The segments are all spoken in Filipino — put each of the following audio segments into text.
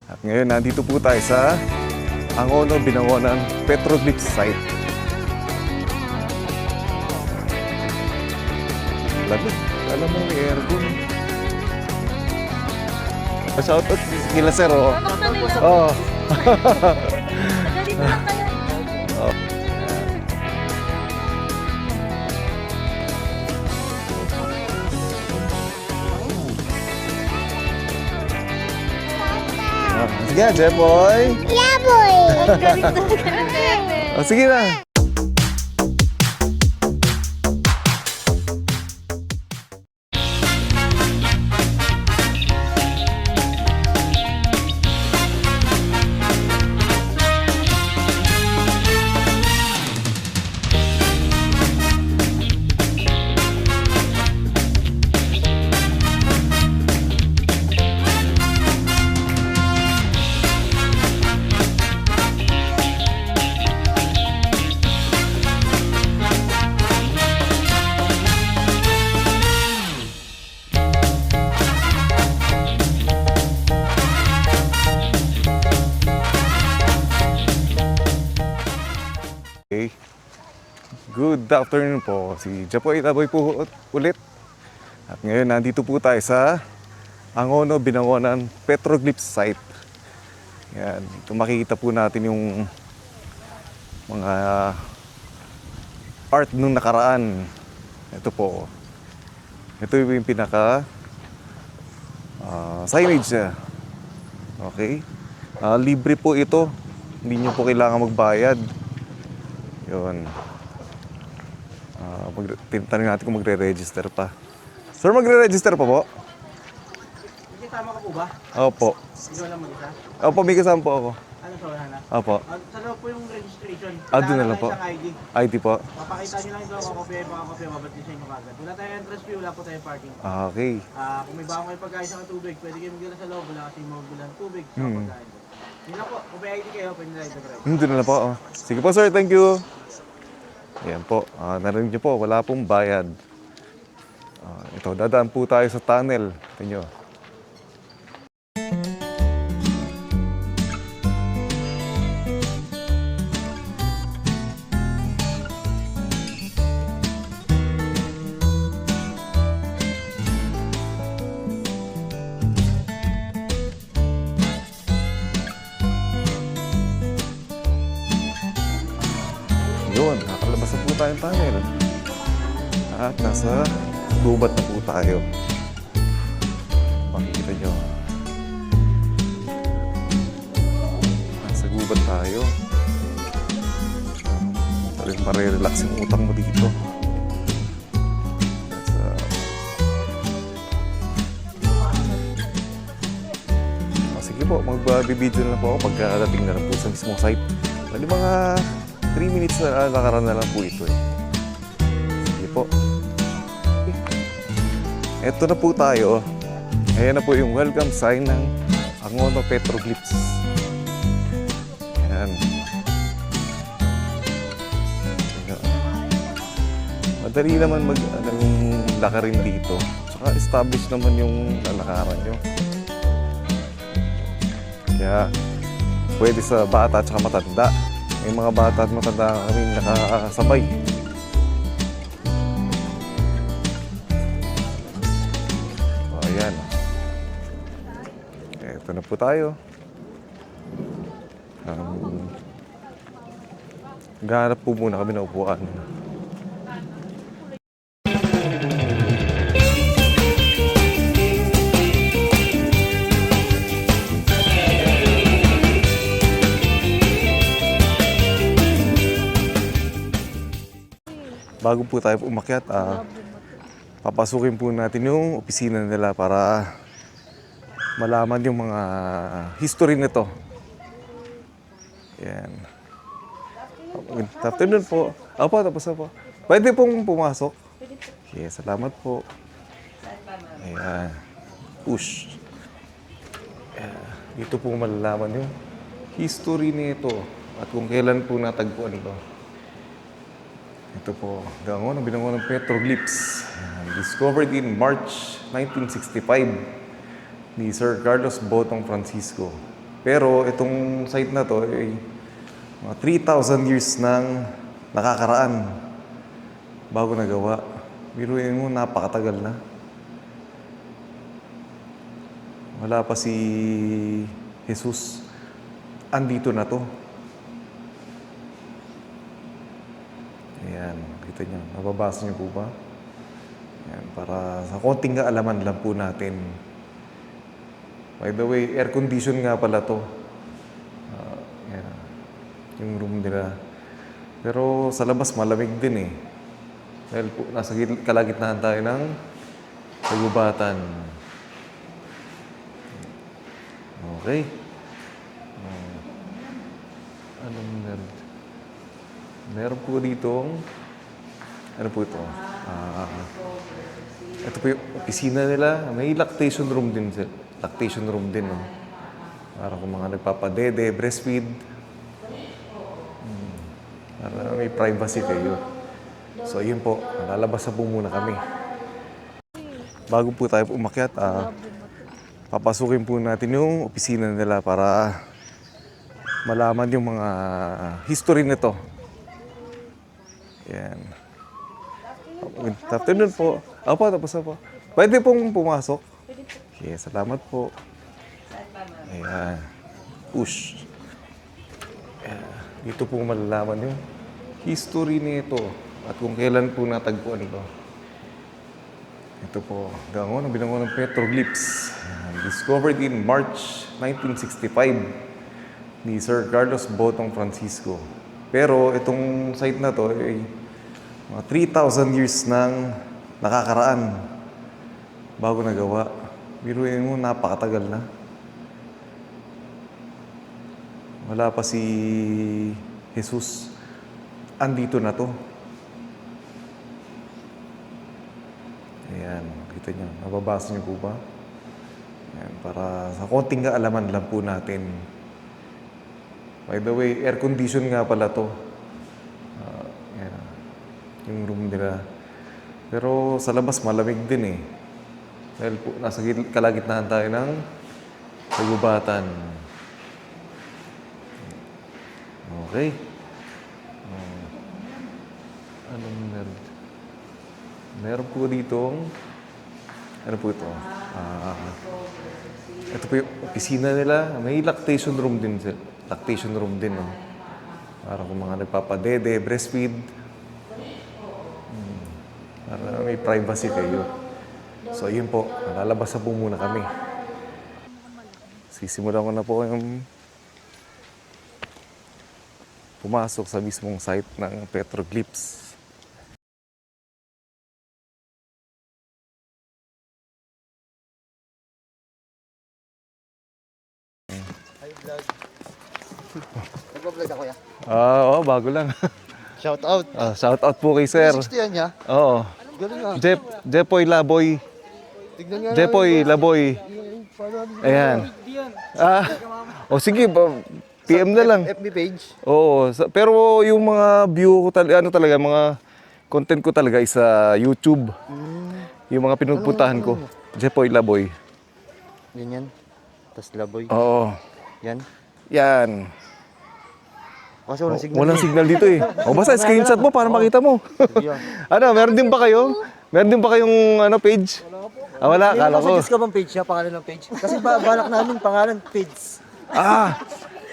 At ngayon, nandito po tayo sa Angono, Binangonan Petroglyph Site. Lamig. Alam mo, may aircon. Shoutout kila sir, oh. Oh. Dito lang kayo. Sige, Jepoy. Yeah, boy! Ang galing talaga ng bebe. Oh, sige na. Okay. Good afternoon po. Si Jepoy Laboy po ulit. At ngayon, nandito po tayo sa Angono, Binangonan Petroglyph Site. Yan. Ito makikita po natin yung mga art nung nakaraan. Ito po. Ito yung pinaka signage niya. Okay. Libre po ito. Hindi nyo po kailangan magbayad. Yun. Tanong natin kung magre-register pa. Sir, magre-register pa po? Hindi tama ka po ba? Opo. Ikaw lang mag-isa? Opo, may kasama po ako. Ano sa wala na? Opo. Sa loob po yung registration. Doon na lang po. Isang ID. ID po. Papakita nyo lang ito, kakopya, babatisin nyo kagad. Wala tayong entrance fee, wala po tayong parking. Okay. Kung may bago kayo pagkain sa tubig, pwede kayo magdala sa loob, wala kasi magbilang tubig sa pagkain. Yun lang po, kung may ID kayo, pwede na ito drive. Doon na lang po. Sige po, sir. Thank you. Ayan po. Narinig niyo po, wala pong bayad. Ito, dadaan po tayo sa tunnel. Tingnan nyo. Yun, nakalabas na po tayong tunnel. At nasa gubat na po tayo. Makikita nyo. Nasa gubat tayo. Talagang pare-relax yung utang mo dito. Sige po, magbibideo na po ako pagkadating na lang po sa mismong site. Bali mga 3 minutes na nakaraan na lang po ito eh. Sige po. Eto na po tayo. Ayan na po yung welcome sign ng Angono Petroglyphs. Ayan. Madali naman yung lakarin dito. Tsaka establish naman yung lalakaran nyo. Kaya pwede sa bata at matanda. May mga bata at matanda kami nakasabay. O, ayan. Ito na po tayo. Gahanap po muna kami ng upuan. Bago po tayo umakyat, papasukin po natin yung opisina nila para malaman yung mga history nito. Yan. Good afternoon po. Opo, tapos na po. Pwede pong pumasok? Okay, salamat po. Ayan. Push. Ayan. Dito po malalaman yung history nito at kung kailan po natagpuan ito. Ito po, Angono, Binangonan Petroglyphs. Discovered in March 1965 ni Sir Carlos Botong Francisco. Pero itong site na to ay mga 3,000 years nang nakakaraan bago nagawa. Biruin mo, napakatagal na. Wala pa si Jesus. Andito na to. Ayan, kita nyo. Nababasa nyo po ba? Ayan, para sa konting kaalaman lang po natin. By the way, air condition nga pala to. Ayan, yung room nila. Pero sa labas malamig din eh. Dahil po, nasa kalagitnaan tayo ng kagubatan. Okay. Anong meron? Meron po ditong... Ano po ito? Ito po yung opisina nila. May lactation room din. Lactation room din. No? Para kung mga nagpapadede, breastfeed. Para may privacy kayo. So, yun po. Lalabas na po muna kami. Bago po tayo umakyat, papasukin po natin yung opisina nila para malaman yung mga history nito. Yan. Good afternoon po. Opo, tapos na po. Pwede pong pumasok? Okay, salamat po. Ayan. Push. Ayan. Dito po malalaman yung history nito at kung kailan po natagpuan ito. Ito po, gangon, ang binangon ng petroglyphs. Discovered in March 1965 ni Sir Carlos Botong Francisco. Pero itong site na to ay mga 3,000 years nang nakakaraan bago nagawa. Biruin mo, napakatagal na. Wala pa si Jesus. Andito na to. Ayan, kita nyo. Nababasa nyo po ba? Ayan, para sa konting kaalaman lang po natin. By the way, air condition nga pala to. Ayan, yung room nila. Pero sa labas malamig din eh. Dahil po, nasa kalagitnaan tayo ng kagubatan. Okay. Anong meron? Meron po ditong... Ano po ito? Ito po yung opisina nila. May lactation room din. Lactation room din. No? Para kung mga nagpapadede, breastfeed. Para may privacy kayo. So, yun po. Lalabas na po muna kami. Sisimulan ko na po yung pumasok sa mismong site ng petroglyphs. Hi, vlog. Nagpa-vlog ako ya. Oo, bago lang. Shout out. Shout out po kay sir. 60 yan ya. Oo. Galing ah. Jepoy Laboy. Tignan nga. Jepoy Laboy. Ayan. O sige, PM na lang. FB page. Oo, pero yung mga view ko talaga, mga content ko talaga is sa YouTube. Yung mga pinupuntahan ko. Jepoy Laboy. Ganyan. Tas laboy. Oo. Yan. Yan. Kasi walang signal. Walang signal dito eh. O basta screenshot mo para makita mo. Yeah. Ano, meron din ba kayo? Meron din ba kayong page? Wala, kala ko. Suggest ka bang page siya? Pangalan ng page? Kasi balak namin pangalan page.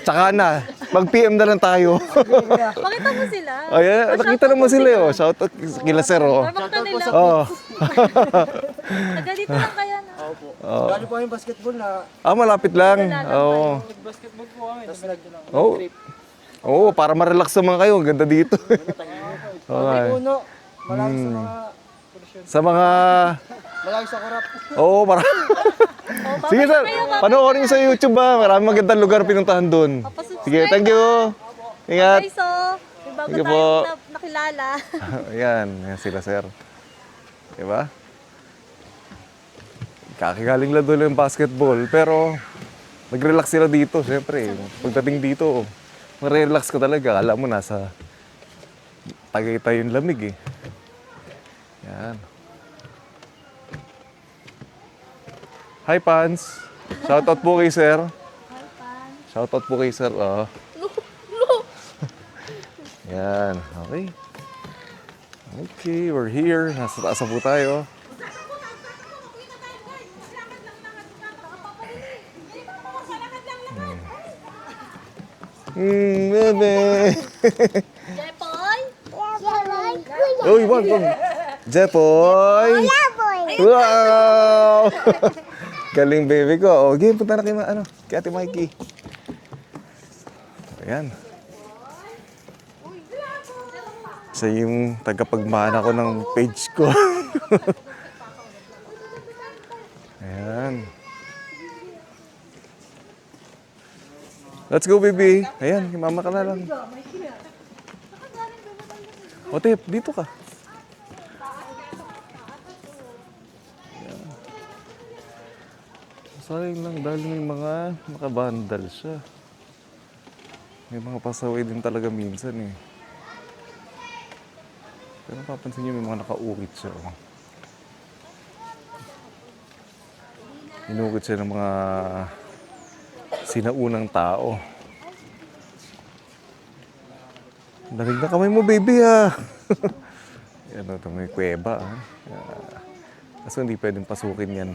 Tsaka na. Mag-PM na lang tayo. Pakita mo sila. Ayan, nakita naman sila eh. Shout out kila sir. Pakita nila. Oo. Taga dito lang kaya na. Opo. Galing po yung basketball na. Malapit lang. Oo. Basketball po kami. Tapos Oo. Oo, para ma-relax naman kayo. Ang ganda dito. okay. Puno. Malaki sa mga Sa mga... malaki sa korap. Oo, para... Sige sir, panoorin niyo sa YouTube ba? Maraming magandang lugar pinuntahan doon. Sige, thank you. Ingat. Okay, so, may bago Sige po. tayong nakilala. Ayan, yan sila sir. Diba? Kakigaling lang doon yung basketball, pero nag-relax sila dito, siyempre. Pagdating dito, mag-relax ka talaga. Alam mo, nasa Tagaytay yung lamig eh. Yan. Hi, Pans. Shoutout po kay sir. Hi, Pan. Shoutout po kay sir. Yan. Okay. Okay, we're here. Nasa taas na po tayo. Bebe. Jepoy? Uy, wag. Jepoy. Wow! Galing baby ko. O, game, punta na kay Ate Mikey. Ayan. Siya yung tagapagmana ko ng page ko. Ayan. Let's go, baby. Ayan, mama ka na lang. O, Tep, dito ka. Ayan. Sayang lang dahil may mga nakabandal siya. May mga pasaway din talaga minsan eh. Pero papansin niyo may mga nakaukit siya. Oh. Inukit siya ng mga sinaunang tao. Lamig na kamay mo, baby, ha. Yan, ito may kuweba, ha. Kaso hindi pwedeng pasukin yan.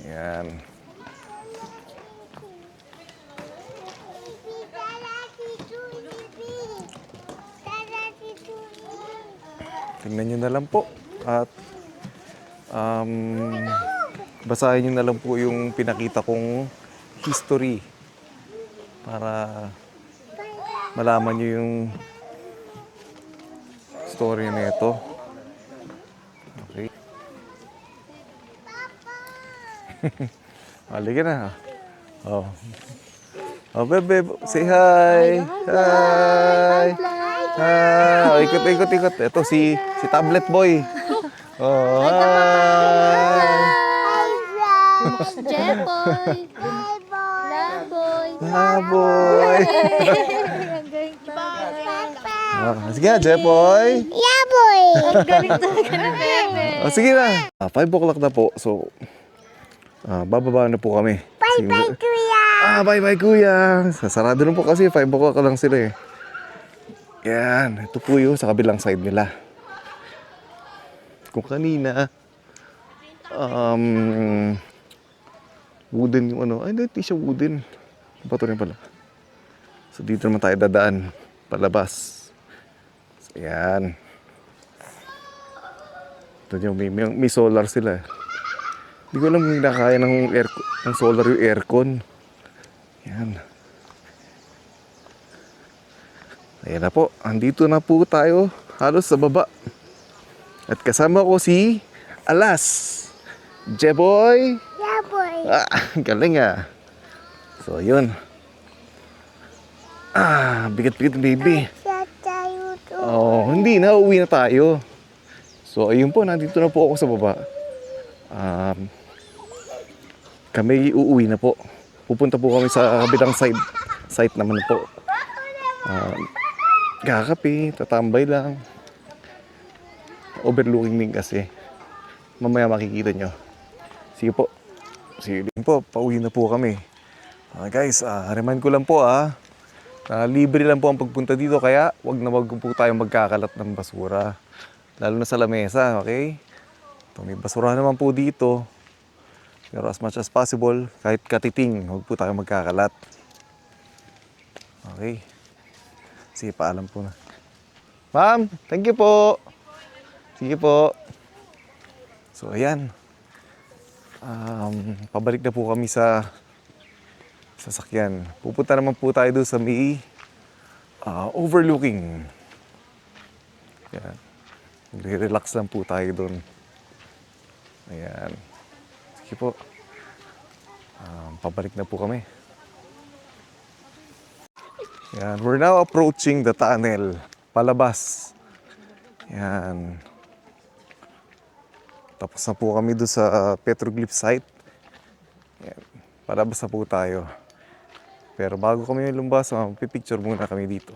Yan. Tingnan nyo na lang po. At basahin nyo na lang po yung pinakita kong history para malaman nyo yung story na ito. Okay. Halika na. Oh. Oh, bebe, say hi. Hi. Hi. Ikot. Ito si Tablet Boy. Oh, hi. Jepoy! Laboy! Laboy! Ang galing talaga. Sige na, Jepoy. Ang galing talaga ng bebe. Sige na. 5 o'clock na po. So, bababa na po kami. Bye-bye, kuya! Bye-bye, kuya! Sasarado na po kasi 5 o'clock lang sila eh. Yan. Ito po yung sa kabilang side nila. Kung kanina, wooden yung ano. Ay, hindi siya wooden. Bato rin pala. So, dito naman tayo dadaan. Palabas. So, yan. Ito yung may solar sila. Hindi ko alam kung nakaya ng solar yung aircon. Yan. Ayan na po. Andito na po tayo. Halos sa baba. At kasama ko si Alas. Jeboy. Galing ah. So, yun. Bigat-bigat baby. Oh, hindi na. Uwi na tayo. So, ayun po. Nandito na po ako sa baba. Kami uuwi na po. Pupunta po kami sa kabilang site naman po. Kakape, tatambay lang. Overlooking din kasi. Mamaya makikita nyo. Sige po. Sige din po, pauwi na po kami. Guys, remind ko lang po libre lang po ang pagpunta dito kaya wag po tayong magkakalat ng basura. Lalo na sa lamesa, okay? May basura naman po dito. Pero as much as possible, kahit katiting, wag po tayong magkakalat. Okay? Sige, paalam po na. Ma'am, thank you po. Sige po. So, ayan. Pabalik na po kami sa sasakyan. Pupunta naman po tayo doon sa may overlooking. Ayan. Relax lang po tayo doon. Ayan. Sige po. Pabalik na po kami. Ayan. We're now approaching the tunnel. Palabas. Ayan. Tapos na po kami doon sa petroglyph site. Ayan. Palabas na po tayo. Pero bago kami lumabas, magpipicture muna kami dito.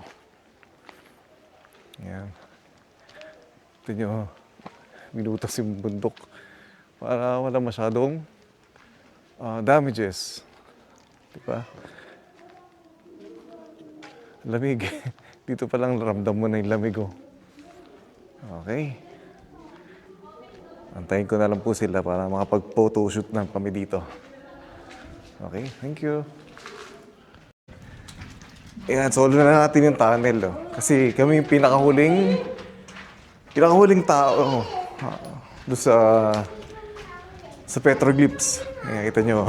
Ayan. Ito nyo, minutos yung bundok. Para wala masyadong damages. Diba? Lamig. Dito pa lang ramdam mo na yung lamig, oh. Okay. Antayin ko na lang po sila para makapag-photoshoot na kami dito. Okay, thank you. Ayan, solo na natin yung tunnel, oh. Kasi kami yung pinakahuling tao doon sa petroglyphs. Ayan, kita nyo.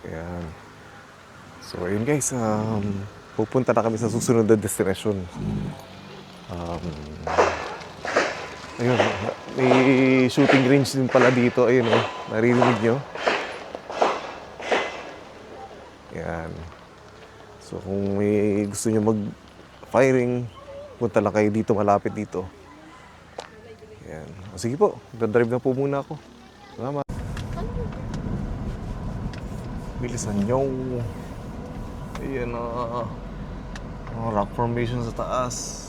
Ayan. So, ayun guys, pupunta na kami sa susunod na destination. Ayun, may shooting range din pala dito. Ayun, oh, naririnig nyo. Ayan. So, kung may gusto nyo mag-firing, punta lang kayo dito, malapit dito. Ayan. O, sige po, dadrive na po muna ako. Salamat. Bilisan nyo. Ayan na. Rock formation sa taas.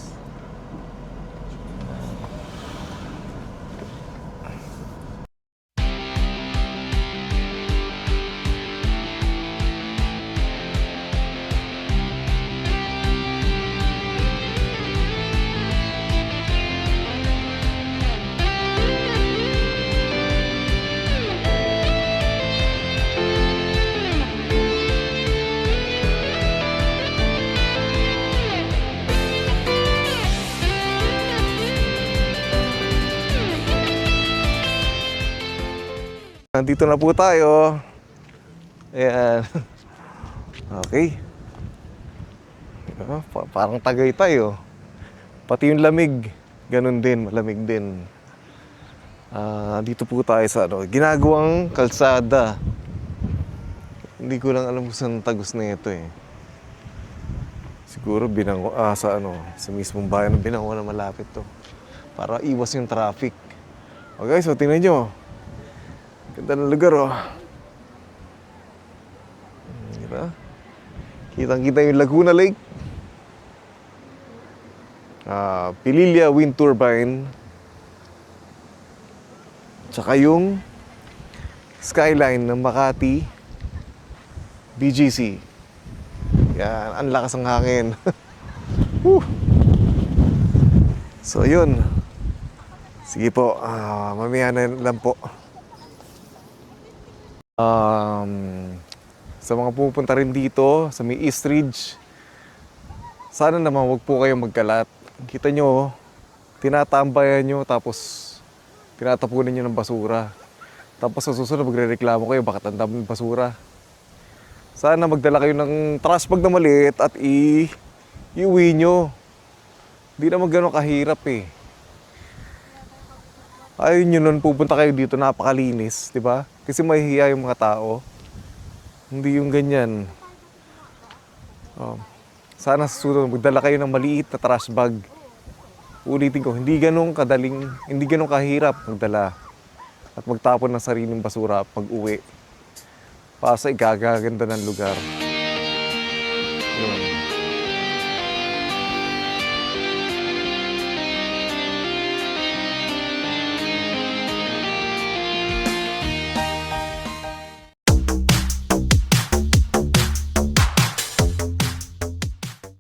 Nandito na po tayo. Ayan. Okay. Parang Tagaytay, oh. Pati yung lamig, ganun din, malamig din. Dito po tayo sa ginagawang kalsada. Hindi ko lang alam kung saan tagos na ito, eh. Siguro sa mismong bayan ng Binango na malapit to. Para iwas yung traffic. Okay, so tingnan nyo. Ganda ng lugar, oh. Diba? Kitang-kita yung Laguna Lake. Pililla Wind Turbine. Tsaka yung skyline ng Makati BGC. Yan, ang lakas ng hangin. So, yun. Sige po, mamaya na lang po. Sa mga pupunta rin dito sa may East Ridge, sana naman wag po kayong magkalat. Kita nyo, tinatambayan nyo tapos tinatapunan nyo ng basura. Tapos sa susunod magre-reklamo kayo bakit ang dami ng basura. Sana magdala kayo ng trash bag na maliit at iuwi nyo. Hindi naman gano'ng kahirap, eh. Ayun yun nun, pupunta kayo dito, napakalinis, di ba? Kasi mahihiya yung mga tao. Hindi yung ganyan. Sana sa susunod, magdala kayo ng maliit na trash bag. Ulitin ko, hindi ganun kahirap magdala. At magtapon ng sariling basura pag uwi. Para sa igagaganda ng lugar. Yun.